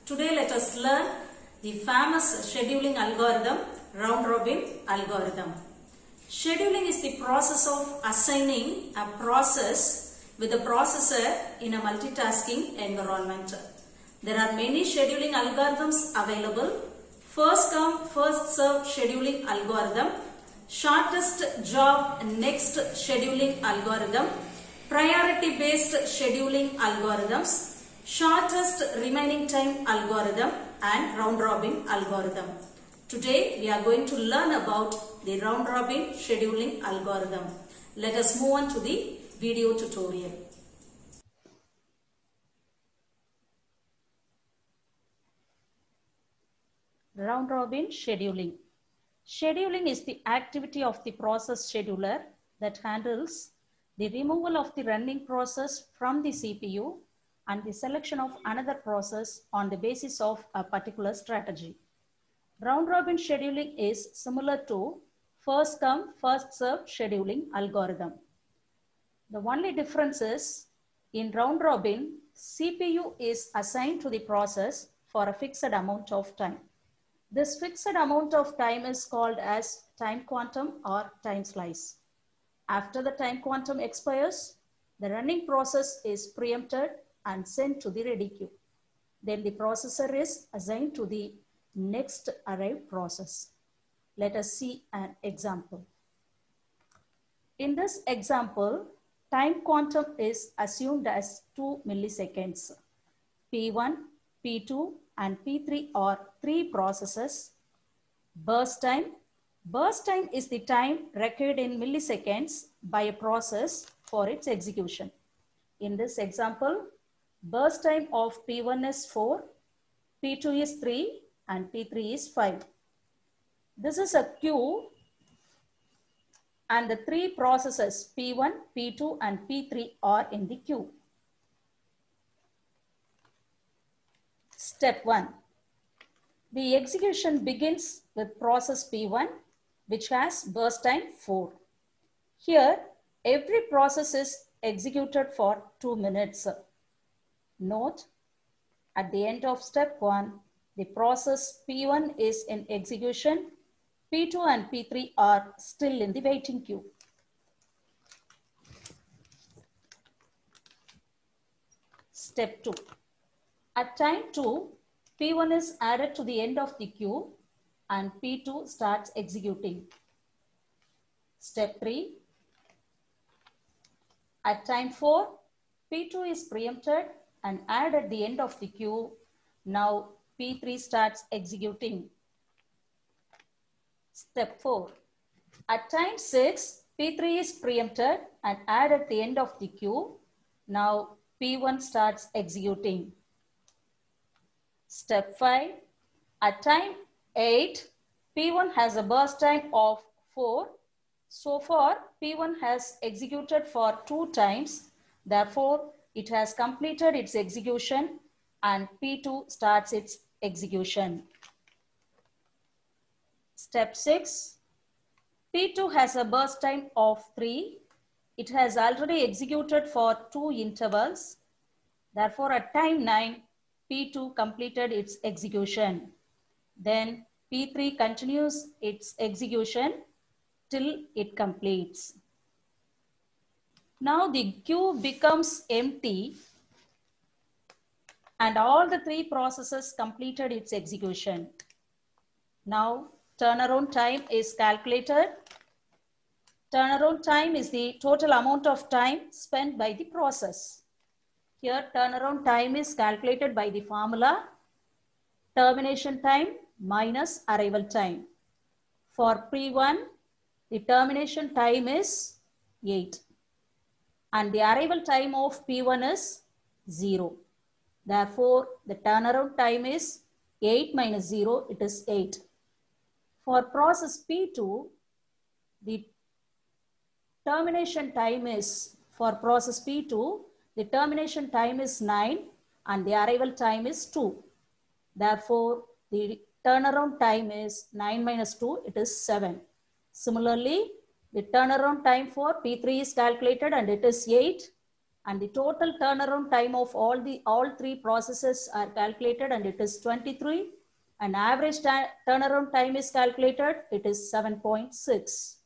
Today let us learn the famous scheduling algorithm, round robin algorithm. Scheduling is the process of assigning a process with a processor in a multitasking environment. There are many scheduling algorithms available. First come, first serve scheduling algorithm, shortest job next scheduling algorithm, priority based scheduling algorithms, shortest remaining time algorithm and round robin algorithm. Today we are going to learn about the round robin scheduling algorithm. Let us move on to the video tutorial. Round robin scheduling. Scheduling is the activity of the process scheduler that handles the removal of the running process from the CPU and the selection of another process on the basis of a particular strategy. Round robin scheduling is similar to first come, first served scheduling algorithm. The only difference is in round robin, CPU is assigned to the process for a fixed amount of time. This fixed amount of time is called as time quantum or time slice. After the time quantum expires, the running process is preempted and sent to the ready queue. Then the processor is assigned to the next arrived process. Let us see an example. In this example, time quantum is assumed as 2 milliseconds. P1, P2 and P3 are three processes. Burst time. Burst time is the time required in milliseconds by a process for its execution. In this example, burst time of P1 is 4, P2 is 3 and P3 is 5. This is a queue and the three processes P1, P2 and P3 are in the queue. Step 1. The execution begins with process P1, which has burst time 4. Here, every process is executed for 2 minutes. Note, at the end of step 1, the process P1 is in execution, P2 and P3 are still in the waiting queue. Step 2. At time 2, P1 is added to the end of the queue and P2 starts executing. Step 3. At time 4, P2 is preempted and added at the end of the queue. Now P3 starts executing. Step 4. At time 6, P3 is preempted and added at the end of the queue. Now P1 starts executing. Step 5. At time 8, P1 has a burst time of 4. So far, P1 has executed for 2 times. Therefore, it has completed its execution and P2 starts its execution. Step 6. P2 has a burst time of 3. It has already executed for 2 intervals. Therefore, at time 9, P2 completed its execution. Then P3 continues its execution till it completes. Now the queue becomes empty and all the 3 processes completed its execution. Now turnaround time is calculated. Turnaround time is the total amount of time spent by the process. Here turnaround time is calculated by the formula termination time minus arrival time. For P1, the termination time is 8 and the arrival time of P1 is 0. Therefore, the turnaround time is 8 minus 0, it is 8. For process P2, the termination time is, for process P2, the termination time is 9 and the arrival time is 2. Therefore, the turnaround time is 9 minus 2, it is 7. Similarly, the turnaround time for P3 is calculated and it is 8 And the total turnaround time of all three processes are calculated, and it is 23. And average turnaround time is calculated, it is 7.6.